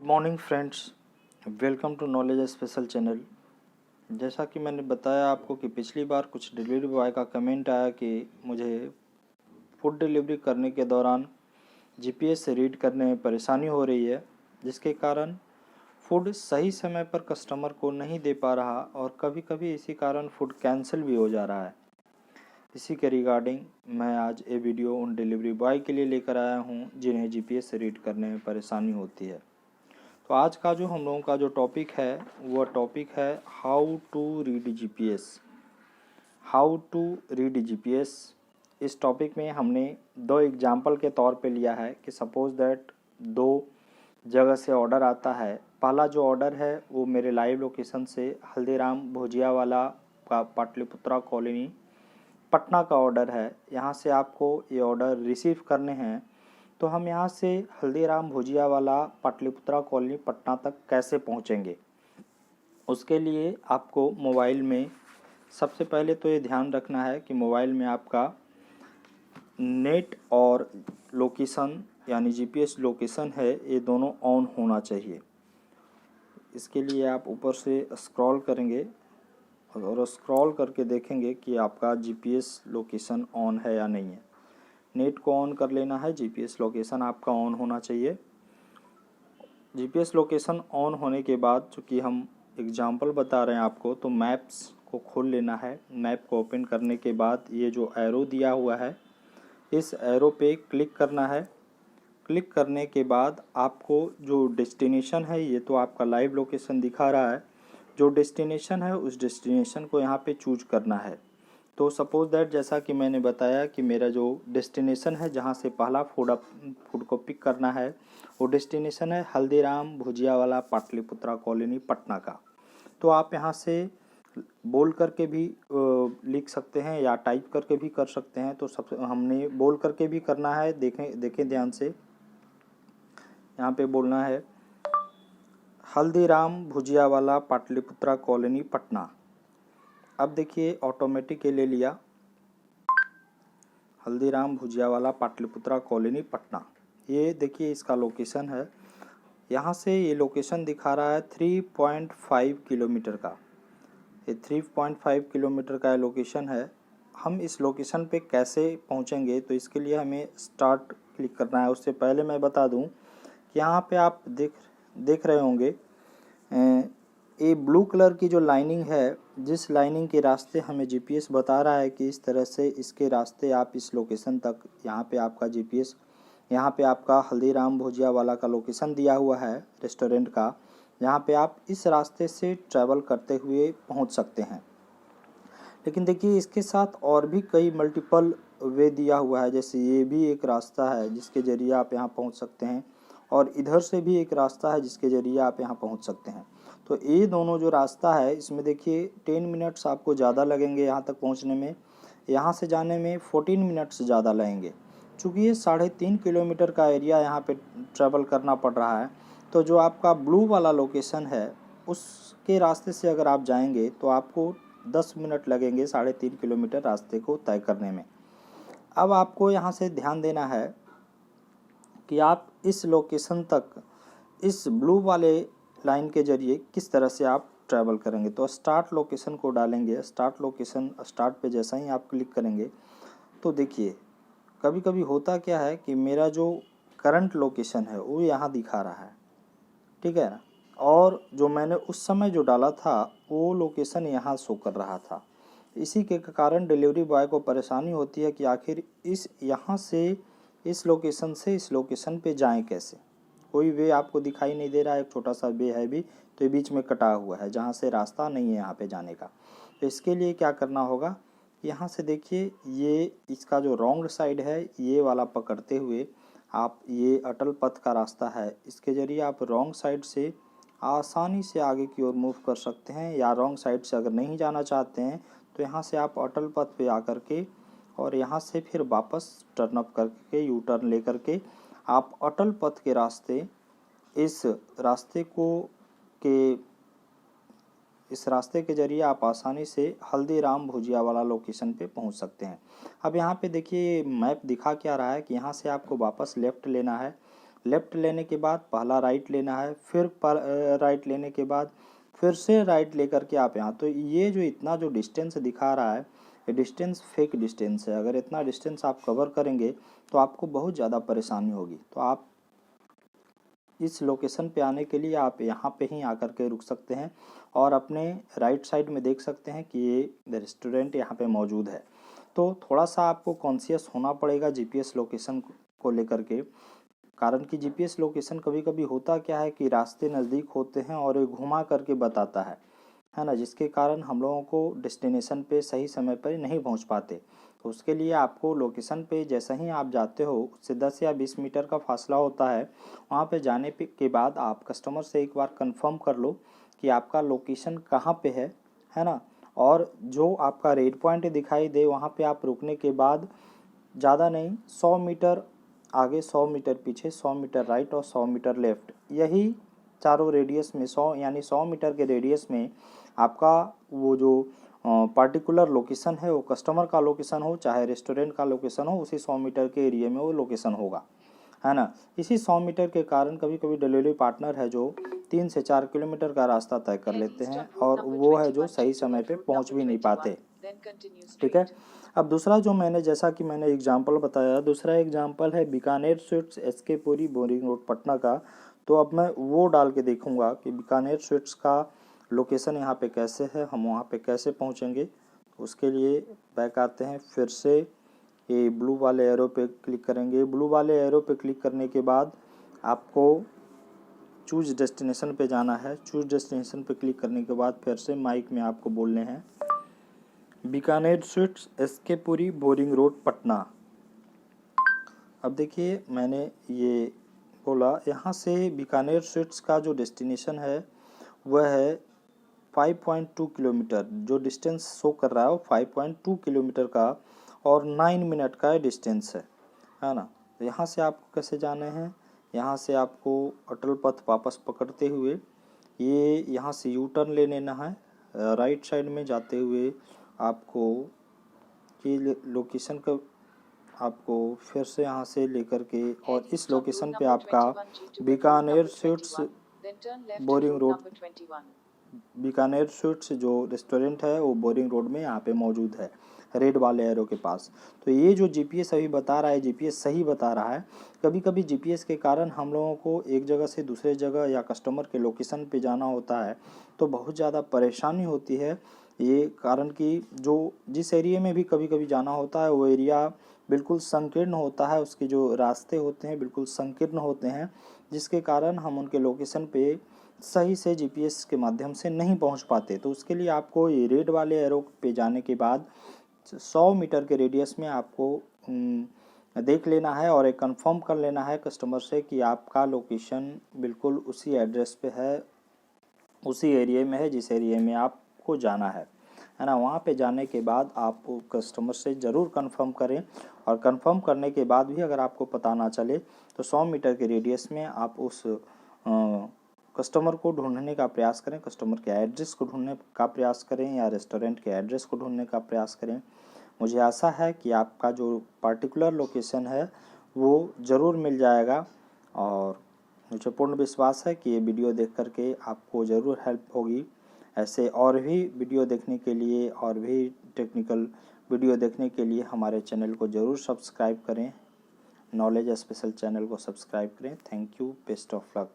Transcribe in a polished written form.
Good morning friends, welcome to knowledge special channel. जैसा कि मैंने बताया आपको कि पिछली बार कुछ डिलीवरी बॉय का कमेंट आया कि मुझे फूड डिलीवरी करने के दौरान जीपीएस से रीड करने में परेशानी हो रही है, जिसके कारण फूड सही समय पर कस्टमर को नहीं दे पा रहा और कभी कभी इसी कारण फूड कैंसिल भी हो जा रहा है। इसी के रिगार्डिंग मैं आज ये वीडियो उन डिलीवरी बॉय के लिए लेकर आया हूँ जिन्हें जीपीएस से रीड करने में परेशानी होती है। तो आज का जो हम लोगों का जो टॉपिक है वह टॉपिक है how to read GPS. How to read GPS इस टॉपिक में हमने दो एग्जाम्पल के तौर पे लिया है कि सपोज दैट दो जगह से ऑर्डर आता है। पहला जो ऑर्डर है वो मेरे लाइव लोकेशन से हल्दीराम भुजिया वाला का पाटलिपुत्रा कॉलोनी पटना का ऑर्डर है। यहाँ से आपको ये ऑर्डर रिसीव करने हैं। तो हम यहाँ से हल्दीराम भुजिया वाला पाटलिपुत्रा कॉलोनी पटना तक कैसे पहुँचेंगे, उसके लिए आपको मोबाइल में सबसे पहले तो ये ध्यान रखना है कि मोबाइल में आपका नेट और लोकेशन यानी जीपीएस लोकेशन है, ये दोनों ऑन होना चाहिए। इसके लिए आप ऊपर से स्क्रॉल करेंगे और स्क्रॉल करके देखेंगे कि आपका जीपीएस लोकेशन ऑन है या नहीं है। नेट को ऑन कर लेना है, जीपीएस लोकेशन आपका ऑन होना चाहिए। जीपीएस लोकेशन ऑन होने के बाद चूँकि हम एग्जांपल बता रहे हैं आपको, तो मैप्स को खोल लेना है। मैप को ओपन करने के बाद ये जो एरो दिया हुआ है इस एरो पे क्लिक करना है। क्लिक करने के बाद आपको जो डेस्टिनेशन है, ये तो आपका लाइव लोकेशन दिखा रहा है, जो डेस्टिनेशन है उस डेस्टिनेशन को यहाँ पे चूज करना है। तो सपोज दैट जैसा कि मैंने बताया कि मेरा जो डेस्टिनेशन है जहाँ से पहला फूड को पिक करना है वो डेस्टिनेशन है हल्दीराम भुजिया वाला पाटलिपुत्रा कॉलोनी पटना का। तो आप यहाँ से बोल करके भी लिख सकते हैं या टाइप करके भी कर सकते हैं। तो सबसे हमने बोल करके भी करना है। देखें ध्यान से, यहाँ पे बोलना है हल्दीराम भुजिया वाला पाटलिपुत्रा कॉलोनी पटना। अब देखिए ऑटोमेटिक ले लिया हल्दीराम भुजिया वाला पाटलिपुत्रा कॉलोनी पटना। ये देखिए इसका लोकेशन है। यहाँ से ये लोकेशन दिखा रहा है 3.5 किलोमीटर का। ये 3.5 किलोमीटर का लोकेशन है। हम इस लोकेशन पे कैसे पहुँचेंगे, तो इसके लिए हमें स्टार्ट क्लिक करना है। उससे पहले मैं बता दूँ कि यहाँ पे आप देख रहे होंगे ये ब्लू कलर की जो लाइनिंग है, जिस लाइनिंग के रास्ते हमें जीपीएस बता रहा है कि इस तरह से इसके रास्ते आप इस लोकेशन तक, यहाँ पे आपका जीपीएस, यहाँ पे आपका हल्दीराम भुजिया वाला का लोकेशन दिया हुआ है रेस्टोरेंट का। यहाँ पे आप इस रास्ते से ट्रैवल करते हुए पहुँच सकते हैं। लेकिन देखिए इसके साथ और भी कई मल्टीपल वे दिया हुआ है। जैसे ये भी एक रास्ता है जिसके ज़रिए आप यहाँ पहुँच सकते हैं और इधर से भी एक रास्ता है जिसके ज़रिए आप यहाँ पहुँच सकते हैं। तो ये दोनों जो रास्ता है इसमें देखिए 10 मिनट्स आपको ज़्यादा लगेंगे यहाँ तक पहुँचने में। यहाँ से जाने में 14 मिनट्स ज़्यादा लगेंगे। चूँकि ये 3.5 किलोमीटर का एरिया यहाँ पे ट्रैवल करना पड़ रहा है। तो जो आपका ब्लू वाला लोकेशन है उसके रास्ते से अगर आप जाएंगे तो आपको 10 मिनट लगेंगे 3.5 किलोमीटर रास्ते को तय करने में। अब आपको यहाँ से ध्यान देना है कि आप इस लोकेशन तक इस ब्लू वाले लाइन के जरिए किस तरह से आप ट्रैवल करेंगे। तो स्टार्ट लोकेशन को डालेंगे। स्टार्ट लोकेशन, स्टार्ट पे जैसा ही आप क्लिक करेंगे तो देखिए कभी कभी होता क्या है कि मेरा जो करंट लोकेशन है वो यहाँ दिखा रहा है, ठीक है ना, और जो मैंने उस समय जो डाला था वो लोकेशन यहाँ शो कर रहा था। इसी के कारण डिलीवरी बॉय को परेशानी होती है कि आखिर इस यहाँ से इस लोकेशन से इस लोकेशन पे जाएं कैसे। कोई वे आपको दिखाई नहीं दे रहा है, एक छोटा सा वे है भी तो ये बीच में कटा हुआ है जहाँ से रास्ता नहीं है यहाँ पे जाने का। तो इसके लिए क्या करना होगा, यहाँ से देखिए ये इसका जो रॉन्ग साइड है ये वाला पकड़ते हुए आप, ये अटल पथ का रास्ता है, इसके ज़रिए आप रॉन्ग साइड से आसानी से आगे की ओर मूव कर सकते हैं। या रॉन्ग साइड से अगर नहीं जाना चाहते हैं तो यहाँ से आप अटल पथ पे आकर के और यहाँ से फिर वापस टर्न अप करके यू टर्न ले करके आप अटल पथ के रास्ते इस रास्ते के जरिए आप आसानी से हल्दीराम भुजिया वाला लोकेशन पे पहुंच सकते हैं। अब यहाँ पे देखिए मैप दिखा क्या रहा है कि यहाँ से आपको वापस लेफ़्ट लेना है लेफ़्ट लेने के बाद पहला राइट लेना है, फिर राइट लेने के बाद फिर से राइट लेकर के आप यहाँ, तो ये जो इतना जो डिस्टेंस दिखा रहा है ये डिस्टेंस फेक डिस्टेंस है। अगर इतना डिस्टेंस आप कवर करेंगे तो आपको बहुत ज़्यादा परेशानी होगी। तो आप इस लोकेशन पे आने के लिए आप यहाँ पे ही आकर के रुक सकते हैं और अपने राइट साइड में देख सकते हैं कि ये रेस्टोरेंट यहाँ पे मौजूद है। तो थोड़ा सा आपको कॉन्शियस होना पड़ेगा जीपीएस लोकेशन को लेकर के, कारण कि जीपीएस लोकेशन कभी कभी होता क्या है कि रास्ते नज़दीक होते हैं और ये घुमा करके बताता है ना, जिसके कारण हम लोगों को डेस्टिनेशन पे सही समय पर नहीं पहुंच पाते। तो उसके लिए आपको लोकेशन पे जैसा ही आप जाते हो उससे 10 या 20 मीटर का फासला होता है, वहाँ पे जाने के बाद आप कस्टमर से एक बार कंफर्म कर लो कि आपका लोकेशन कहाँ पे है ना, और जो आपका रेड पॉइंट दिखाई दे वहाँ पे आप रुकने के बाद ज़्यादा नहीं 100 मीटर आगे, 100 मीटर पीछे, 100 मीटर राइट और 100 मीटर लेफ़्ट, यही चारों रेडियस में 100 यानी 100 मीटर के रेडियस में आपका वो जो पार्टिकुलर लोकेशन है वो कस्टमर का लोकेशन हो चाहे रेस्टोरेंट का लोकेशन हो, उसी 100 मीटर के एरिया में वो लोकेशन होगा, है ना। इसी 100 मीटर के कारण कभी कभी डिलीवरी पार्टनर है जो 3 से 4 किलोमीटर का रास्ता तय कर लेते हैं और वो है जो सही समय पे पहुंच भी नहीं पाते। ठीक है। अब दूसरा जो मैंने जैसा कि मैंने एग्जाम्पल बताया, दूसरा एग्जाम्पल है Bikaner sweets SK Puri Boring Road Patna का। तो अब मैं वो डाल के देखूंगा कि बीकानेर स्वीट्स का लोकेशन यहाँ पे कैसे है, हम वहाँ पे कैसे पहुँचेंगे। उसके लिए बैक आते हैं, फिर से ये ब्लू वाले एरो पे क्लिक करेंगे। ब्लू वाले एरो पे क्लिक करने के बाद आपको चूज डेस्टिनेशन पे जाना है। चूज डेस्टिनेशन पे क्लिक करने के बाद फिर से माइक में आपको बोलने हैं Bikaner sweets SK Puri Boring Road Patna. अब देखिए मैंने ये बोला, यहाँ से बीकानेर स्वीट्स का जो डेस्टिनेशन है वह है 5.2 किलोमीटर, जो डिस्टेंस शो कर रहा है वो 5.2 किलोमीटर का और 9 मिनट का डिस्टेंस है ना। तो यहाँ से आपको कैसे जाने हैं, यहाँ से आपको अटल पथ वापस पकड़ते हुए ये यहाँ से यू टर्न ले लेना है। राइट साइड में जाते हुए आपको ये लोकेशन का आपको फिर से यहाँ से लेकर के और इस लोकेशन पे आपका Bikaner sweets boring road, Bikaner sweets जो रेस्टोरेंट है वो बोरिंग रोड में यहाँ पे मौजूद है रेड वाले एरो के पास। तो ये जो जीपीएस अभी बता रहा है, जीपीएस सही बता रहा है। कभी कभी जीपीएस के कारण हम लोगों को एक जगह से दूसरे जगह या कस्टमर के लोकेशन पे जाना होता है तो बहुत ज़्यादा परेशानी होती है। ये कारण कि जो जिस एरिया में भी कभी कभी जाना होता है वो एरिया बिल्कुल संकीर्ण होता है, उसके जो रास्ते होते हैं बिल्कुल संकीर्ण होते हैं, जिसके कारण हम उनके लोकेशन पे सही से जीपीएस के माध्यम से नहीं पहुंच पाते। तो उसके लिए आपको ये रेड वाले एरो पे जाने के बाद 100 मीटर के रेडियस में आपको देख लेना है और एक कंफर्म कर लेना है कस्टमर से कि आपका लोकेशन बिल्कुल उसी एड्रेस पे है, उसी एरिया में है जिस एरिया में आपको जाना है ना। वहाँ पे जाने के बाद आप कस्टमर से ज़रूर कंफर्म करें और कंफर्म करने के बाद भी अगर आपको पता ना चले तो 100 मीटर के रेडियस में आप उस कस्टमर को ढूंढने का प्रयास करें, कस्टमर के एड्रेस को ढूंढने का प्रयास करें या रेस्टोरेंट के एड्रेस को ढूंढने का प्रयास करें। मुझे आशा है कि आपका जो पार्टिकुलर लोकेशन है वो ज़रूर मिल जाएगा और मुझे पूर्ण विश्वास है कि ये वीडियो देख करके आपको ज़रूर हेल्प होगी। ऐसे और भी वीडियो देखने के लिए और भी टेक्निकल वीडियो देखने के लिए हमारे चैनल को ज़रूर सब्सक्राइब करें, नॉलेज स्पेशल चैनल को सब्सक्राइब करें। Thank you, best of luck.